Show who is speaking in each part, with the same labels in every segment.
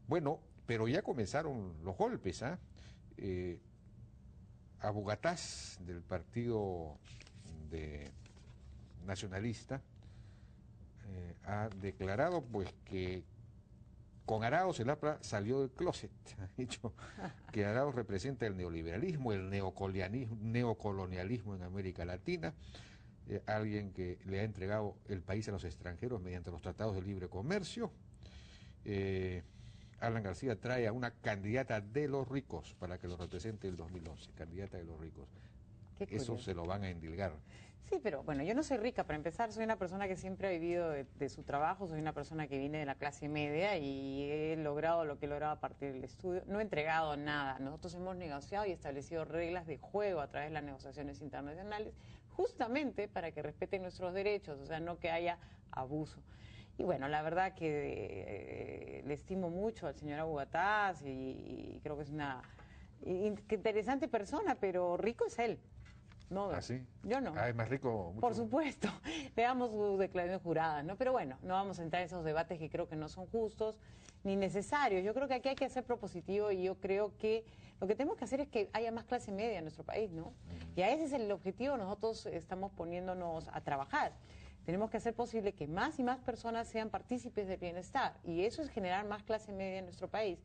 Speaker 1: Bueno, pero ya comenzaron los golpes, ¿ah? Abu Gataz, del partido nacionalista, ha declarado pues que con Arauz el APRA salió del closet. Ha dicho que Arauz representa el neoliberalismo, el neocolonialismo en América Latina, alguien que le ha entregado el país a los extranjeros mediante los tratados de libre comercio. Alan García trae a una candidata de los ricos para que lo represente el 2011, candidata de los ricos. Eso se lo van a endilgar.
Speaker 2: Sí, pero bueno, yo no soy rica, para empezar, soy una persona que siempre ha vivido de su trabajo, soy una persona que viene de la clase media y he logrado lo que he logrado a partir del estudio. No he entregado nada, nosotros hemos negociado y establecido reglas de juego a través de las negociaciones internacionales, justamente para que respeten nuestros derechos, o sea, no que haya abuso. Y bueno, la verdad que le estimo mucho al señor Abu Gataz y creo que es una interesante persona, pero rico es él. No,
Speaker 1: ¿Ah, sí?
Speaker 2: Yo no.
Speaker 1: Ah, es más rico. Mucho.
Speaker 2: Por supuesto. Veamos sus declaraciones juradas, ¿no? Pero bueno, no vamos a entrar en esos debates que creo que no son justos ni necesarios. Yo creo que aquí hay que ser propositivo y yo creo que lo que tenemos que hacer es que haya más clase media en nuestro país, ¿no? Y a ese es el objetivo, nosotros estamos poniéndonos a trabajar. Tenemos que hacer posible que más y más personas sean partícipes del bienestar y eso es generar más clase media en nuestro país.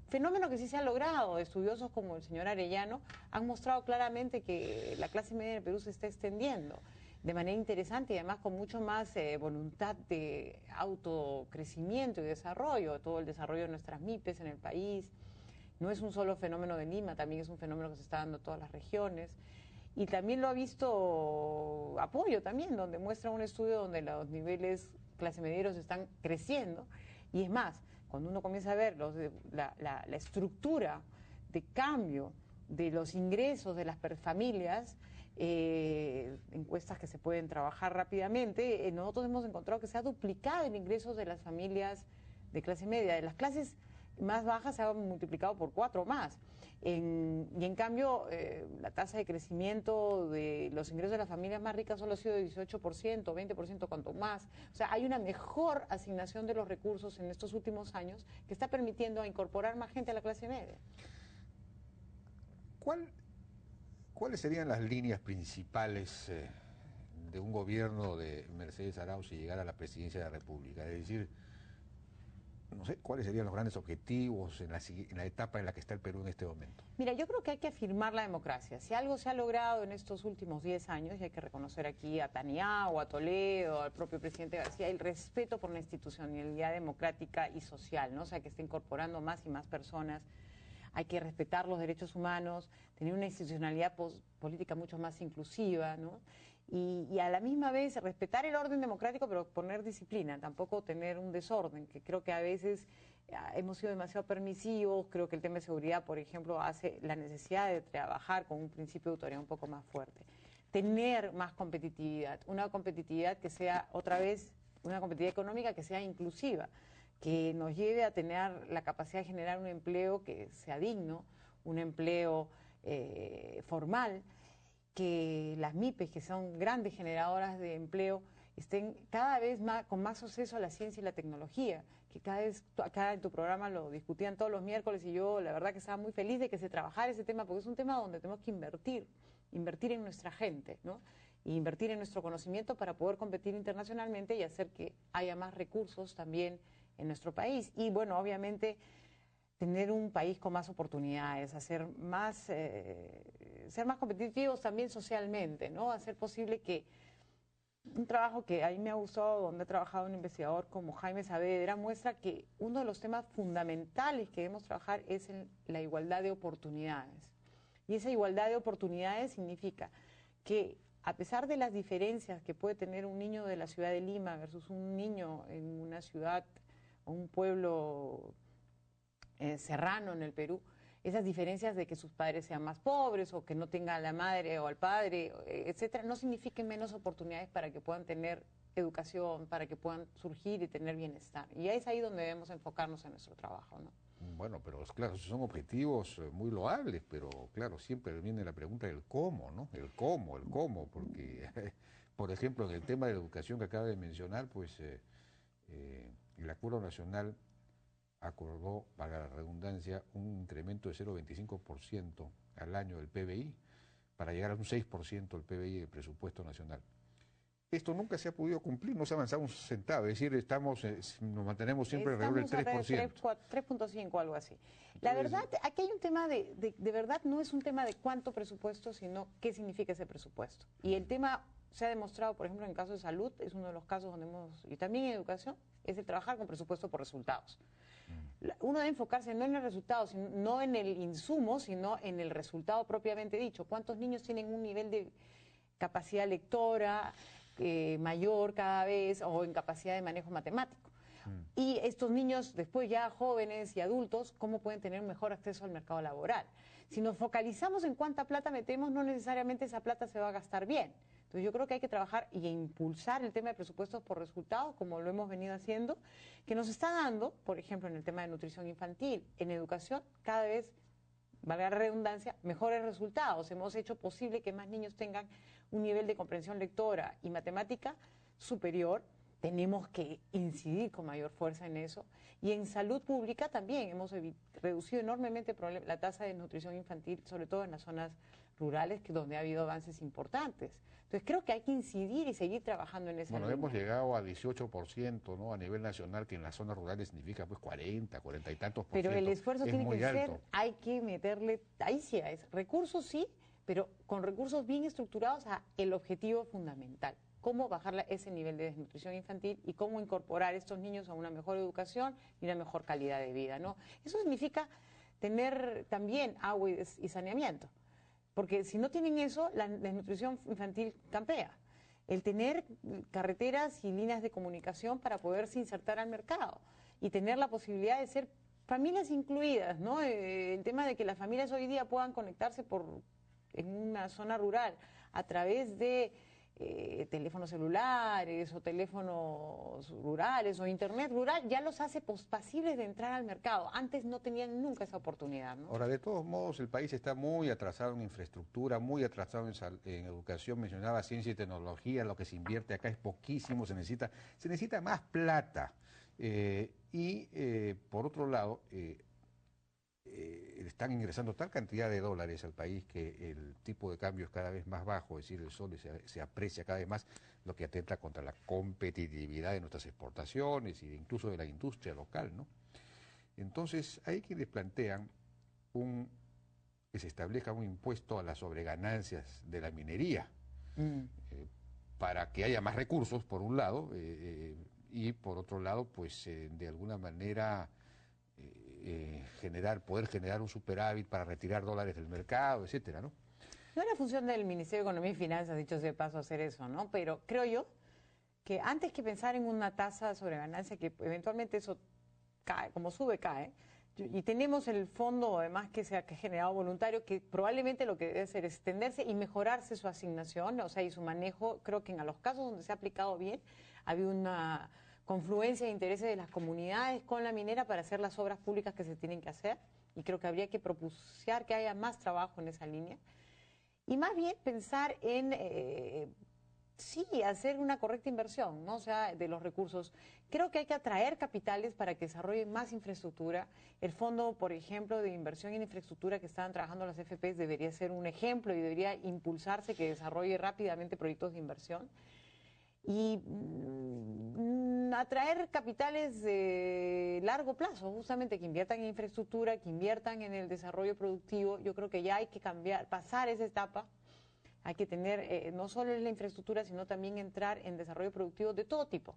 Speaker 2: Fenómeno que sí se ha logrado. Estudiosos como el señor Arellano han mostrado claramente que la clase media en el Perú se está extendiendo de manera interesante y además con mucho más voluntad de autocrecimiento y desarrollo, todo el desarrollo de nuestras MIPES en el país. No es un solo fenómeno de Lima, también es un fenómeno que se está dando en todas las regiones. Y también lo ha visto Apoyo también, donde muestra un estudio donde los niveles clase medieros están creciendo. Y es más, cuando uno comienza a ver la estructura de cambio de los ingresos de las familias, encuestas que se pueden trabajar rápidamente, nosotros hemos encontrado que se ha duplicado el ingreso de las familias de clase media. De las clases más bajas se ha multiplicado por 4 más. Y en cambio, la tasa de crecimiento de los ingresos de las familias más ricas solo ha sido de 18%, 20%, cuanto más. O sea, hay una mejor asignación de los recursos en estos últimos años que está permitiendo a incorporar más gente a la clase media.
Speaker 1: ¿Cuáles serían las líneas principales de un gobierno de Mercedes Arauz si llegara a la presidencia de la República? Es decir, no sé, ¿cuáles serían los grandes objetivos en la etapa en la que está el Perú en este momento?
Speaker 2: Mira, yo creo que hay que afirmar la democracia. Si algo se ha logrado en estos últimos 10 años, y hay que reconocer aquí a Taniao, a Toledo, al propio presidente García, el respeto por la institucionalidad democrática y social, ¿no? O sea, que está incorporando más y más personas. Hay que respetar los derechos humanos, tener una institucionalidad política mucho más inclusiva, ¿no? Y a la misma vez respetar el orden democrático, pero poner disciplina, tampoco tener un desorden, que creo que a veces hemos sido demasiado permisivos. Creo que el tema de seguridad, por ejemplo, hace la necesidad de trabajar con un principio de autoridad un poco más fuerte. Tener más competitividad, una competitividad que sea, otra vez, una competitividad económica que sea inclusiva, que nos lleve a tener la capacidad de generar un empleo que sea digno, un empleo formal, que las MIPES, que son grandes generadoras de empleo, estén cada vez más con más acceso a la ciencia y la tecnología, que cada vez, acá en tu programa lo discutían todos los miércoles y yo la verdad que estaba muy feliz de que se trabajara ese tema, porque es un tema donde tenemos que invertir en nuestra gente, ¿no? Y invertir en nuestro conocimiento para poder competir internacionalmente y hacer que haya más recursos también en nuestro país. Y bueno, obviamente tener un país con más oportunidades, hacer más, ser más competitivos también socialmente, ¿no? Hacer posible que un trabajo que a mí me ha gustado, donde he trabajado un investigador como Jaime Saavedra, muestra que uno de los temas fundamentales que debemos trabajar es la igualdad de oportunidades. Y esa igualdad de oportunidades significa que a pesar de las diferencias que puede tener un niño de la ciudad de Lima versus un niño en una ciudad o un pueblo serrano en el Perú, esas diferencias de que sus padres sean más pobres o que no tengan a la madre o al padre, etcétera, no signifiquen menos oportunidades para que puedan tener educación, para que puedan surgir y tener bienestar. Y es ahí donde debemos enfocarnos en nuestro trabajo, ¿no?
Speaker 1: Bueno, pero claro, son objetivos muy loables, pero claro, siempre viene la pregunta del cómo, ¿no? El cómo, porque, por ejemplo, en el tema de la educación que acaba de mencionar, pues el Acuerdo Nacional acordó, para la redundancia, un incremento de 0,25% al año del PBI para llegar a un 6% del PBI del presupuesto nacional. Esto nunca se ha podido cumplir, no se ha avanzado un centavo, es decir, nos mantenemos siempre alrededor del 3%.
Speaker 2: 3.5, algo así. La verdad, aquí hay un tema de verdad, no es un tema de cuánto presupuesto, sino qué significa ese presupuesto. Y el tema se ha demostrado, por ejemplo, en el caso de salud, es uno de los casos donde y también en educación, es el trabajar con presupuesto por resultados. Uno debe enfocarse no en el resultado, no en el insumo, sino en el resultado propiamente dicho. ¿Cuántos niños tienen un nivel de capacidad lectora mayor cada vez o en capacidad de manejo matemático? Y estos niños, después ya jóvenes y adultos, ¿cómo pueden tener mejor acceso al mercado laboral? Si nos focalizamos en cuánta plata metemos, no necesariamente esa plata se va a gastar bien. Entonces yo creo que hay que trabajar y impulsar el tema de presupuestos por resultados, como lo hemos venido haciendo, que nos está dando, por ejemplo, en el tema de nutrición infantil, en educación, cada vez, valga la redundancia, mejores resultados. Hemos hecho posible que más niños tengan un nivel de comprensión lectora y matemática superior. Tenemos que incidir con mayor fuerza en eso. Y en salud pública también hemos reducido enormemente la tasa de nutrición infantil, sobre todo en las zonas rurales, donde ha habido avances importantes. Entonces creo que hay que incidir y seguir trabajando en esa línea.
Speaker 1: Hemos llegado a 18%, ¿no? A nivel nacional, que en las zonas rurales significa pues 40 y tantos por ciento.
Speaker 2: Pero el esfuerzo tiene que
Speaker 1: ser,
Speaker 2: hay que meterle, ahí sí es, recursos sí, pero con recursos bien estructurados a el objetivo fundamental. Cómo bajar ese nivel de desnutrición infantil y cómo incorporar a estos niños a una mejor educación y una mejor calidad de vida, ¿no? Eso significa tener también agua y saneamiento, porque si no tienen eso, la desnutrición infantil campea. El tener carreteras y líneas de comunicación para poderse insertar al mercado y tener la posibilidad de ser familias incluidas, ¿no? El tema de que las familias hoy día puedan conectarse en una zona rural a través de teléfonos celulares o teléfonos rurales o internet rural, ya los hace pasibles de entrar al mercado. Antes no tenían nunca esa oportunidad, ¿no?
Speaker 1: Ahora, de todos modos, el país está muy atrasado en infraestructura, muy atrasado en educación. Mencionaba ciencia y tecnología, lo que se invierte acá es poquísimo, se necesita más plata. Por otro lado, están ingresando tal cantidad de dólares al país que el tipo de cambio es cada vez más bajo, es decir, el sol se aprecia cada vez más, lo que atenta contra la competitividad de nuestras exportaciones e incluso de la industria local, ¿no? Entonces, hay quienes plantean que se establezca un impuesto a las sobreganancias de la minería, para que haya más recursos, por un lado, y por otro lado, pues de alguna manera poder generar un superávit para retirar dólares del mercado, etcétera, ¿no?
Speaker 2: No era función del Ministerio de Economía y Finanzas, dicho sea de paso, hacer eso, ¿no? Pero creo yo que antes que pensar en una tasa sobre ganancia, que eventualmente eso cae, como sube, cae, y tenemos el fondo, además, que se ha generado voluntario, que probablemente lo que debe hacer es extenderse y mejorarse su asignación, o sea, y su manejo. Creo que en los casos donde se ha aplicado bien, ha habido una confluencia de intereses de las comunidades con la minera para hacer las obras públicas que se tienen que hacer, y creo que habría que propiciar que haya más trabajo en esa línea, y más bien pensar en, sí, hacer una correcta inversión, ¿no? O sea, de los recursos. Creo que hay que atraer capitales para que desarrollen más infraestructura. El fondo, por ejemplo, de inversión en infraestructura que estaban trabajando las FPs debería ser un ejemplo y debería impulsarse que desarrolle rápidamente proyectos de inversión. Y atraer capitales de largo plazo, justamente que inviertan en infraestructura, que inviertan en el desarrollo productivo. Yo creo que ya hay que pasar esa etapa. Hay que tener no solo en la infraestructura, sino también entrar en desarrollo productivo de todo tipo.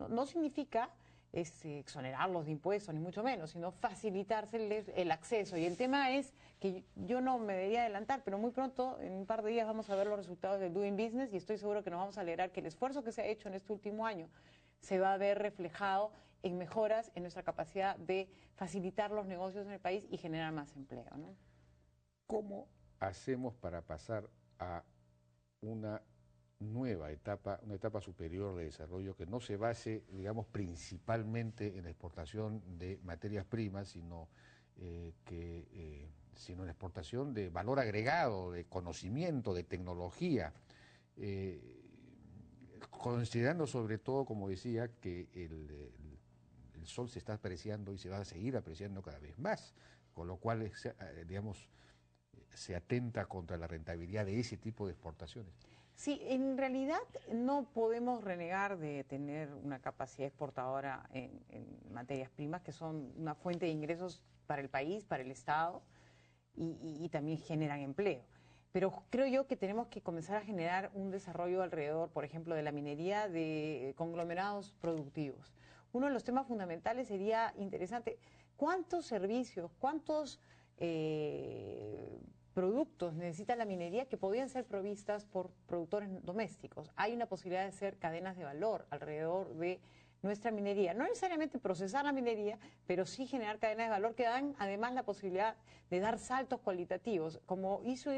Speaker 2: No significa exonerarlos de impuestos, ni mucho menos, sino facilitárseles el acceso. Y el tema es que yo no me debería adelantar, pero muy pronto, en un par de días, vamos a ver los resultados del Doing Business y estoy seguro que nos vamos a alegrar que el esfuerzo que se ha hecho en este último año se va a ver reflejado en mejoras en nuestra capacidad de facilitar los negocios en el país y generar más empleo, ¿no?
Speaker 1: ¿Cómo hacemos para pasar a una nueva etapa, una etapa superior de desarrollo que no se base, digamos, principalmente en la exportación de materias primas, sino en la exportación de valor agregado, de conocimiento, de tecnología, considerando sobre todo, como decía, que el el sol se está apreciando y se va a seguir apreciando cada vez más, con lo cual, digamos, se atenta contra la rentabilidad de ese tipo de exportaciones.
Speaker 2: Sí, en realidad no podemos renegar de tener una capacidad exportadora en materias primas, que son una fuente de ingresos para el país, para el Estado, y también generan empleo. Pero creo yo que tenemos que comenzar a generar un desarrollo alrededor, por ejemplo, de la minería, de conglomerados productivos. Uno de los temas fundamentales sería interesante, ¿cuántos servicios, cuántos productos necesita la minería que podían ser provistas por productores domésticos? Hay una posibilidad de hacer cadenas de valor alrededor de nuestra minería. No necesariamente procesar la minería, pero sí generar cadenas de valor que dan además la posibilidad de dar saltos cualitativos, como hizo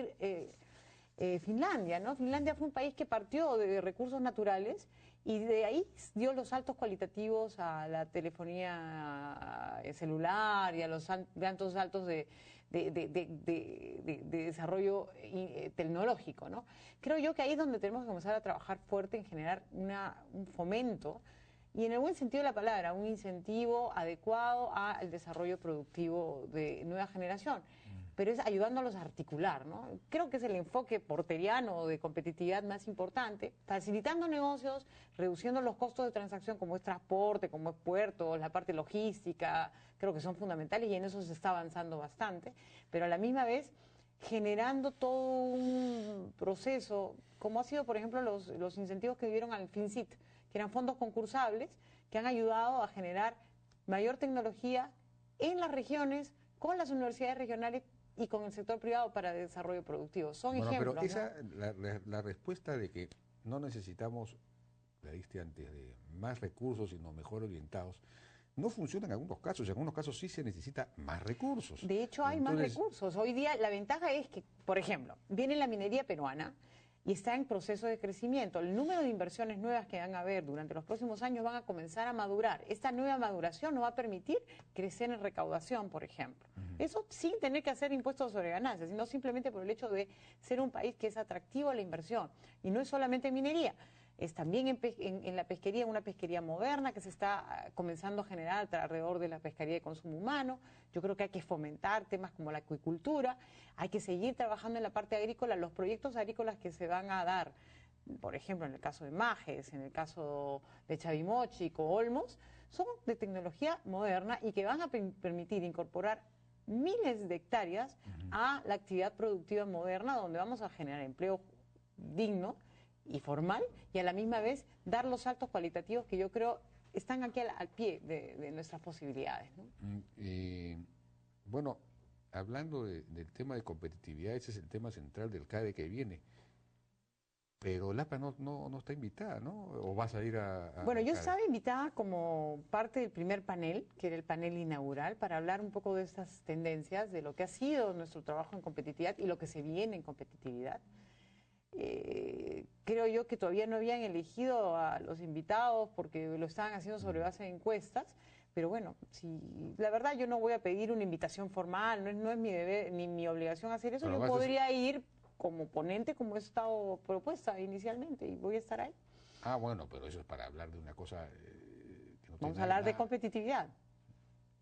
Speaker 2: Finlandia, ¿no? Finlandia fue un país que partió de recursos naturales y de ahí dio los saltos cualitativos a la telefonía celular y a los tantos saltos de desarrollo tecnológico, ¿no? Creo yo que ahí es donde tenemos que comenzar a trabajar fuerte en generar un fomento y en el buen sentido de la palabra, un incentivo adecuado al desarrollo productivo de nueva generación. Pero es ayudándolos a articular, ¿no? Creo que es el enfoque porteriano de competitividad más importante, facilitando negocios, reduciendo los costos de transacción como es transporte, como es puertos, la parte logística, creo que son fundamentales y en eso se está avanzando bastante, pero a la misma vez generando todo un proceso, como ha sido, por ejemplo, los incentivos que dieron al FinCit, que eran fondos concursables, que han ayudado a generar mayor tecnología en las regiones, con las universidades regionales y con el sector privado para desarrollo productivo. Son ejemplos,
Speaker 1: pero esa,
Speaker 2: ¿no?
Speaker 1: la respuesta de que no necesitamos, la diste antes, de más recursos, sino mejor orientados, no funciona en algunos casos. En algunos casos sí se necesita más recursos.
Speaker 2: De hecho, hay más recursos. Hoy día la ventaja es que, por ejemplo, viene la minería peruana y está en proceso de crecimiento. El número de inversiones nuevas que van a haber durante los próximos años van a comenzar a madurar. Esta nueva maduración nos va a permitir crecer en recaudación, por ejemplo. Eso sin tener que hacer impuestos sobre ganancias, sino simplemente por el hecho de ser un país que es atractivo a la inversión. Y no es solamente minería, es también en la pesquería, una pesquería moderna que se está comenzando a generar alrededor de la pesquería de consumo humano. Yo creo que hay que fomentar temas como la acuicultura, hay que seguir trabajando en la parte agrícola, los proyectos agrícolas que se van a dar, por ejemplo, en el caso de Majes, en el caso de Chavimochic o Olmos, son de tecnología moderna y que van a permitir incorporar miles de hectáreas a la actividad productiva moderna, donde vamos a generar empleo digno y formal, y a la misma vez dar los saltos cualitativos que yo creo están aquí al pie de nuestras posibilidades, ¿no?
Speaker 1: Bueno, hablando del tema de competitividad, ese es el tema central del CADE que viene. Pero el APA no está invitada, ¿no? ¿O vas a ir a
Speaker 2: Bueno, yo
Speaker 1: CADE?
Speaker 2: estaba invitada como parte del primer panel, que era el panel inaugural, para hablar un poco de estas tendencias, de lo que ha sido nuestro trabajo en competitividad y lo que se viene en competitividad. Creo yo que todavía no habían elegido a los invitados porque lo estaban haciendo sobre base de encuestas, pero bueno, la verdad yo no voy a pedir una invitación formal, no es mi deber ni mi obligación hacer eso,
Speaker 1: Pero
Speaker 2: yo podría ir como ponente, como he estado propuesta inicialmente, y voy a estar ahí.
Speaker 1: Ah, bueno, pero eso es para hablar de una cosa que no
Speaker 2: Vamos a hablar de competitividad.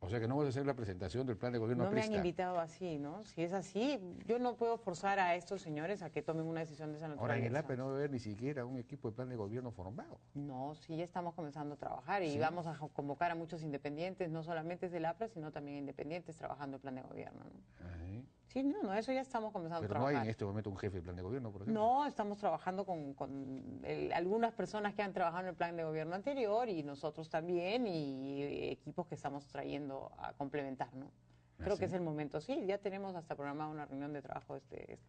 Speaker 1: O sea que no vas a hacer la presentación del plan de gobierno
Speaker 2: No me han
Speaker 1: aprista.
Speaker 2: invitado así, ¿no? Si es así, yo no puedo forzar a estos señores a que tomen una decisión de esa naturaleza.
Speaker 1: Ahora, en el APE no va a haber ni siquiera un equipo de plan de gobierno formado.
Speaker 2: No, sí, ya estamos comenzando a trabajar y
Speaker 1: ¿Sí?
Speaker 2: vamos a convocar a muchos independientes, no solamente del APRA, sino también independientes trabajando el plan de gobierno, ¿no?
Speaker 1: Ajá.
Speaker 2: Sí, no, eso ya estamos comenzando
Speaker 1: Pero
Speaker 2: a trabajar.
Speaker 1: no hay en este momento un jefe de plan de gobierno, por ejemplo.
Speaker 2: No, estamos trabajando con algunas personas que han trabajado en el plan de gobierno anterior y nosotros también y equipos que estamos trayendo a complementar, ¿no? Creo que es el momento, sí, ya tenemos hasta programada una reunión de trabajo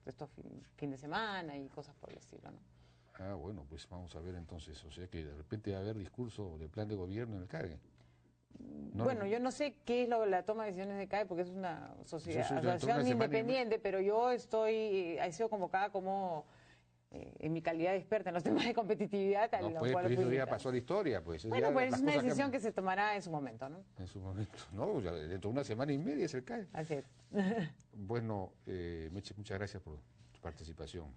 Speaker 2: estos fin de semana y cosas por el estilo, ¿no?
Speaker 1: Ah, bueno, pues vamos a ver entonces. O sea que de repente va a haber discurso del plan de gobierno en el CADE. No,
Speaker 2: bueno, yo no sé qué es la toma de decisiones de CAE porque es una asociación
Speaker 1: semana
Speaker 2: independiente, pero yo he sido convocada como en mi calidad de experta en los temas de competitividad.
Speaker 1: No, pues, pero eso ya pasó a la historia, pues.
Speaker 2: Bueno, pues es una decisión que se tomará en su momento, ¿no?
Speaker 1: En su momento. No, ya dentro de una semana y media es el CAE.
Speaker 2: Así es.
Speaker 1: Bueno, Meche, muchas gracias por tu participación.